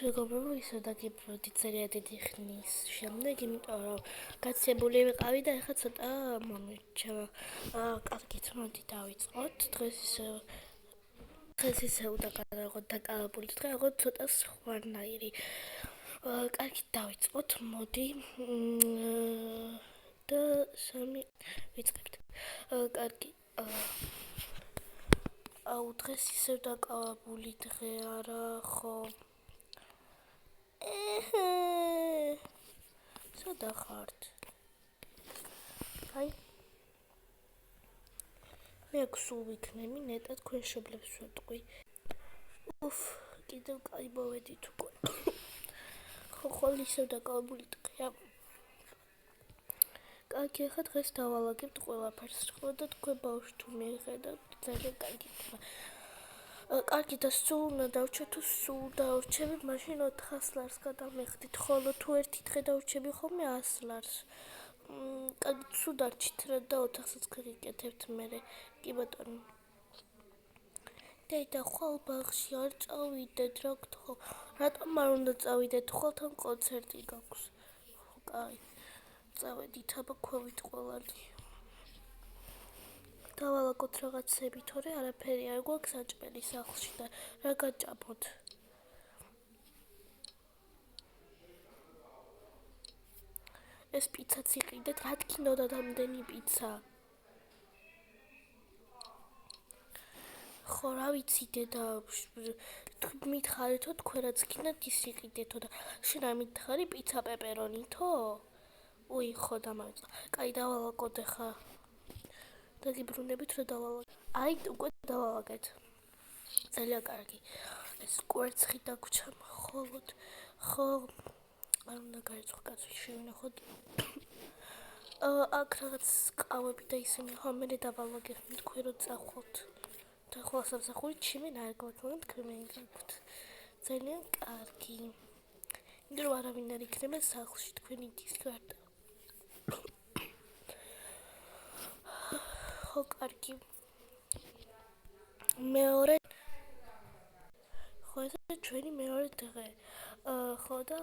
მეგობრებო, ისევ დაგიბრუნდი ძალიან დიდი ხნის შემდეგ, იმიტომ რომ გაცილებული ვიყავი და ეხლა ცოტა მომირჩევა. კარგით, მოდი დავიწყოთ. დღეს ისევ დაკავებული დღე, აღარ ცოტა სხვანაირი. კარგით, დავიწყოთ, მოდი. და სამი ვიწყებთ. კარგი. დღეს ისევ დაკავებული დღე არა, ხო? სადა ხართ? აი. მე გსულ ვიქნები, ნეტა თქვენ შეძლებს ვეტყვი. კიდევ კაი მოვედით უკვე. ხო, ისევ დაკავებული დღეა. კარგი, ახლა დღეს დავალაგებთ ყველაფერს, ხო და თქვენ ბავშვი თუ მიეხედავთ, ძალიან კარგი. კარგი და სულ უნდა დავჩეთ თუ სულ დავრჩები, მაშინ 400 ლარს გადამეხდით, ხოლო თუ ერთი დღე დავრჩები ხოლმე 100 ლარს. კარგი, სულ დარჩით რა და 400-ს გიგეკეთებთ მერე. კი ბატონო. დედა, ხვალ ბაღში არ წავიდეთ, რა გთხოვ. რატომ არ უნდა წავიდეთ, ხვალთან კონცერტი გაქვს. ხო, კაი. წავედით აბა ქვევით ყველანი. დავალაგოთ რაღაცები, თორე არაფერი არ გვაქვს საჭმელი სახლში და რა გაჭამოთ. ეს პიცაც იყიდეთ, რა თქინდოდა რამდენი პიცა? ხო, რა ვიცი დედა, მითხარითო თქვენ რაც გქნათ ის იყიდეთო და შენ არ მითხარი პიცა პეპერონითო? უი, ხო დამავიწყდა. კაი, დავალაგოთ ახლა. დაგიბრუნდებით რომ დავალაგეთ. აი, უკვე დავალაგეთ. ძალიან კარგი. ეს კვერცხი დაგვრჩა მხოლოდ. ხო, არ უნდა გაეცხო კაცი შევინახოთ. აქ რაღაც ყავები და ისინი ხო მე დავალაგებ თქვენ რომ წახვალთ. და ხო სამსახურით ჩემენ არ გაქვთ, თქვენ გაქვთ. ძალიან კარგი. იმიტომ რომ არავინ არ იქნება სახლში თქვენი დის გარდა. ხო, კარგი. მეორე. ხო, ეს ჩვენი მეორე დღე. ხო და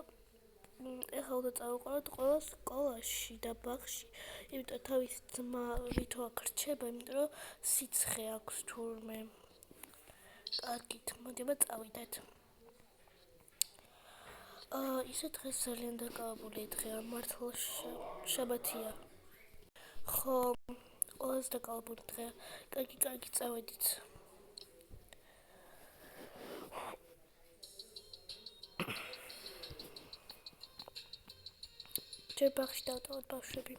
ეხლა უნდა წავიყვანოთ ყველა სკოლაში და ბაღში. იმიტომ თავის ძმა ვითო აქ რჩება, იმიტომ რომ სიცხე აქვს თურმე. კარგით, მოდიმა წავიდეთ. ისე დღეს ძალიან დაკავებული დღეა, მართლა შაბათია. ხო, ყველას დაკავებული დღეა. კარგი, წავედით. ჯერ ბაღში დავტოვოთ ბავშვები.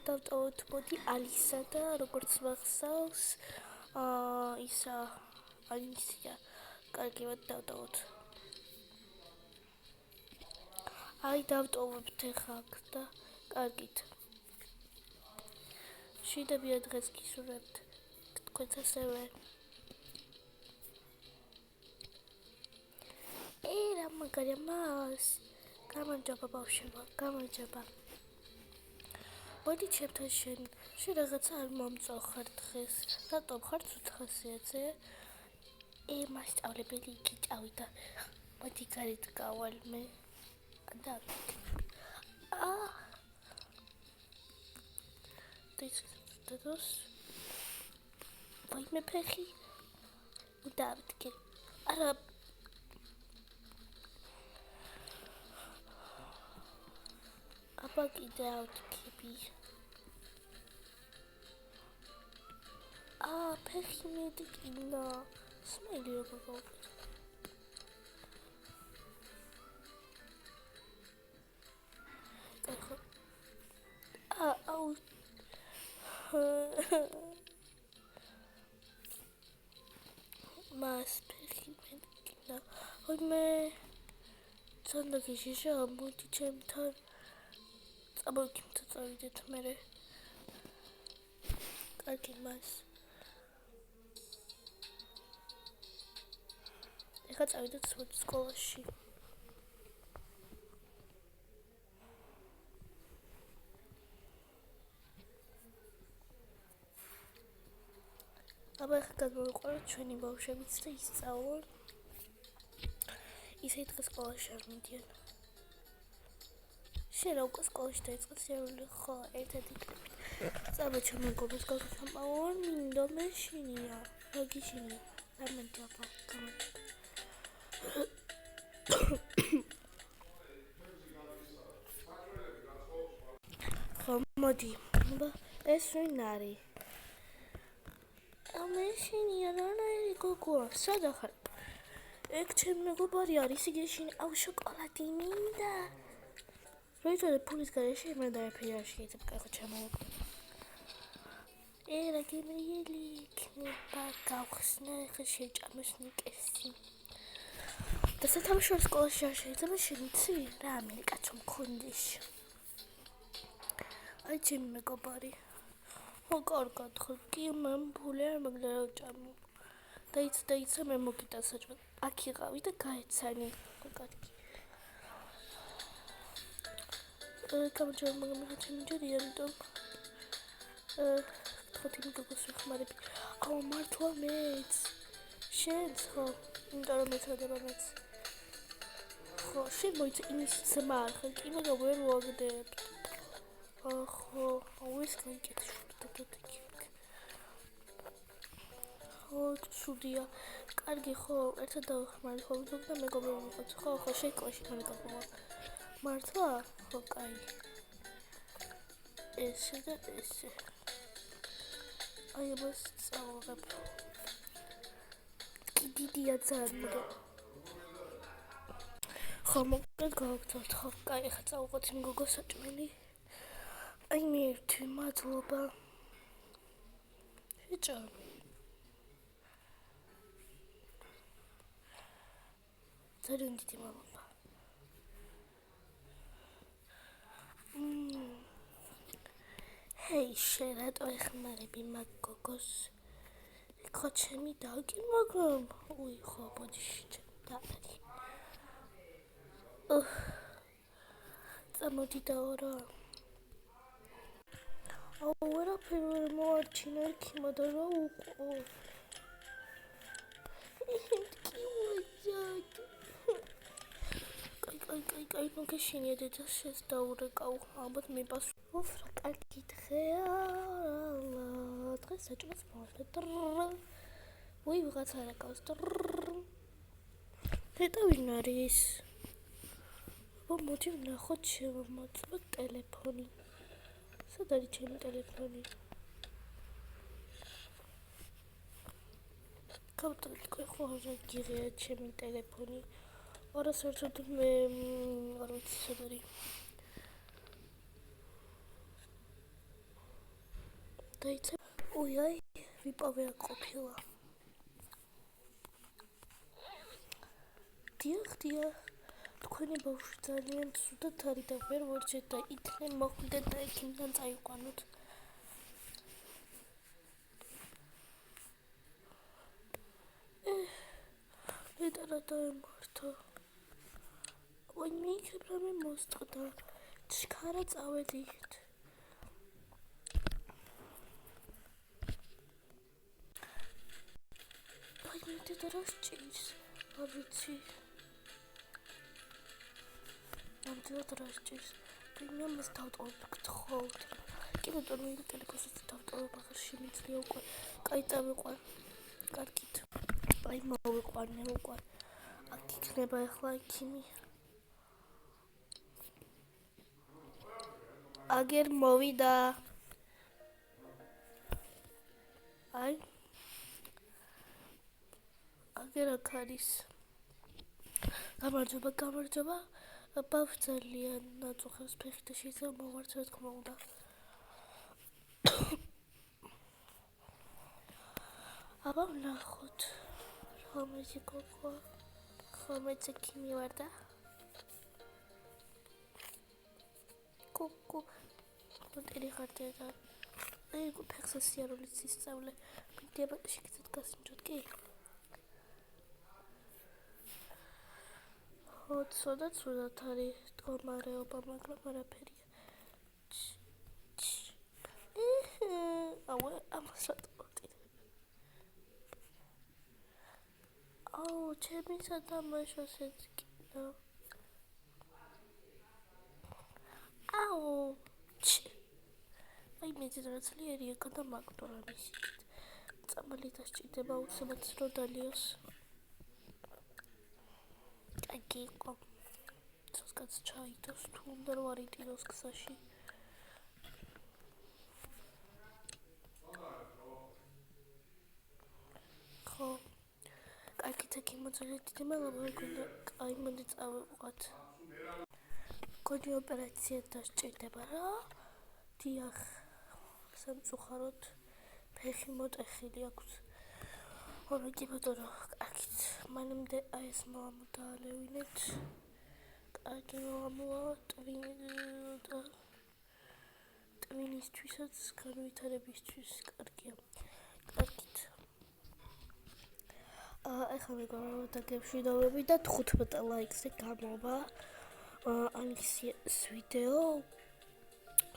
დავტოვოთ მოდი ალისა და როგორც მახსოვს, ისა ალისია. კარგი, მოდი დავტოვოთ. აი, დავტოვებთ ახლა და კარგით. შვიდებია დღეს გისურვებთ. თქვენც ასევე. რა მაგარია მას. გამარჯობა ბავშვებო, გამარჯობა. მოდი ჩემთან შენ რაღაცა არ მომწოხარ დღეს. რატომ ხარ უცხასიათზე? მასწავლებელი იქ წავიდა. მოდი გარეთ გავალ მე. და დედოს ვაიმე ფეხი დავდგე. არა აბა კიდე ავდგები. ფეხი მიდკინა. სმელი როგორ გავუკეთე. აუ. მას ფეხი მიდკინა. ვაიმე. ცანდაკი შიშა მოდი ჩემთან. წავიდეთ წავიდეთ მერე. კარგი მას. ეხლა წავიდეთ სკოლაში. აბა ახლა გადმოვიყვანოთ ჩვენი ბავშვებიც და ისწავლონ. ისე დღეს სკოლაში არ მიდიან. შენ რა უკვე სკოლაში დაიწყე სიარული ხო? ერთად იქნებით. წავა ჩემ მეგობრებს გაგასამყაროა, მინდა მეშინია. რა გიშინია? დამედი აბა, დამედი. ხო, მოდი. ეს ვინ არის? მეშინია რანაირი გოგო, სადა ხარ? ეგ ჩემი მეგობარი არის, იგი შეშინი, აუ შოკოლადი მინდა. როიცოდე ფულის გარეშე იმენ დაეფერია შეიძლება კახო ჩამოვაკ. რა გემრიელი იქნება გავხსნა ხე შეჭამოს ნიკესი. და სათამაშო სკოლაში არ შეიძლება შემიცი რა ამერიკაცო მქონდეს. აი ჩემი მეგობარი. ხო კარგად ხო კი მამ ფული არ მაგდა რა ჭამო. დაიცა მე მოგიტა საჭმელ. აქ იყავი და გაეცანი. ხო კარგი. გამარჯობა მაგამიხა ჩემი ჯერია იმიტომ ხოთი მეგობრს ვიხმარები. აუ მართლა მეც. შენც ხო? იმიტომ რომ მეცოდება მეც. ხო შენ მოიცა იმის ძმა ხარ კი მაგრამ ვერ ვაგდებ. ხო აუის განკეთე შუტადადაკი. ხო შუდია. კარგი ხო ერთად დავხმართ ხო და მეგობრები ვიყოთ ხო შეკლაში მან გაგოვა. მართლა? ხო კაი. ესე და ესე. აი მას წავიღებ. დიდია ძალიან. ხო მოკლედ გავაგზავნოთ ხო კაი ხა წავიღოთ იმ გოგოს საჭმელი. აი მე ერთი მადლობა. შეჭა. ძალიან დიდი მადლობა. ჰეი შენ რატო ეხმარები მაგ გოგოს? ხო ჩემი დაკი მაგრამ უი ხო ბოდიში ჩემი დაკი. წამოდი დავარა. აუ ვერაფერი ვერ მოარჩინა ერთი მაგრამ რა უყო. კაი მოგეშინია დედა შენს დაურეკავ ალბათ მიპასუხე. რა კარგი დღეა. დღეს საჭმელს მოვარდა. უი ვიღაც არაკავს. დედა ვინ არის? მოდი ვნახოთ შემოწმო ტელეფონი. სად არის ჩემი ტელეფონი? გავტოვე ხო რა გიღია ჩემი ტელეფონი. არა საერთოდ მე არ ვიცი სად არის. დაიცა უი აი ვიპოვე აქ ყოფილა. დიახ თქვენი ბავშვი ძალიან ცუდად არის და ვერ ვორჩეთ და იქნებ მოხვდეთ და იქიდან წაიყვანოთ. დედა რა დაემართა. ой მიიქებ რამე მოსწყდა. ჩქარა წავედით. აი მე დედა რა სჭირს? არ ვიცი. ამდენად რა სჭირს? მე მას დავტოვებ გთხოვთ. კი ბატონო იმ ტელეფონს დავტოვებ აღარ შემიძლია უკვე. კაი წავიყვან. კარგით. აი მოვიყვანე უკვე. აქ იქნება ახლა იქიმი. აგერ მოვიდა. აი აგერ აქ არის. გამარჯობა. ბავშვი ძალიან ნაწუხებს ფეხი და შეიძლება მოვარდ რა თქმა უნდა. აბა ვნახოთ. ხომეცი გოგო. ხომეცი კი მივარდა. კუკუ. მოტერი ხარტია და აი ფეხს სიარულიც ისწავლე. მიდი აბა შეგიძლიათ გასინჯოთ კი? ცუდად არის მდგომარეობა, მაგრამ არაფერია. აუ ამას რატო ვატირებ? ჩემი სადამაშოს ეძკინა. აუ აი მე ძრაცლიერია გადამაგდორა მისით. წამალი დასჭირდება უცებად რომ დალიოს. კარგი იყო. ცოტაც ჩაიდოს თუ უნდა რომ არ იტიროს გზაში. ხო. კარგით აქ იმოძრეთ დიდი მადლობა მეგონა. აი მოდი წავიყვათ. გონი ოპერაცია დასჭირდება რა. დიახ. სამწუხაროდ ფეხი მოტეხილი აქვს. ორაკი ბატონო, კარგით. მანამდე აი ეს მომდალევინეთ. კარგი მომავალ ტვინისთვისაც განვითარებისთვის კარგია. კარგით. ეხლა მეგონა დაგემშვიდობები და 15 ლაიქზე გამოვა. ანის ვიდეო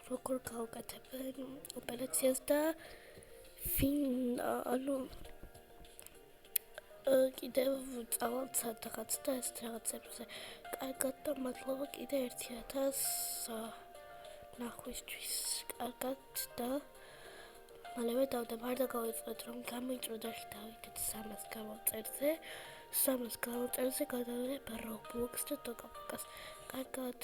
როგორ გავუკეთებენ ოპერაციას და კიდევ წავალ სადღაც და ეს რაღაცებზე. კარგად და მადლობა კიდე 1000 ნახვისთვის. კარგად და მალევე დავდება. არ დაგავიწყდეთ რომ გამოიწვევდა დავიდეთ 300 გამოწერზე. 300 გამოწერზე გადავიღებ Roblox და დაგაპაკას. კარგად.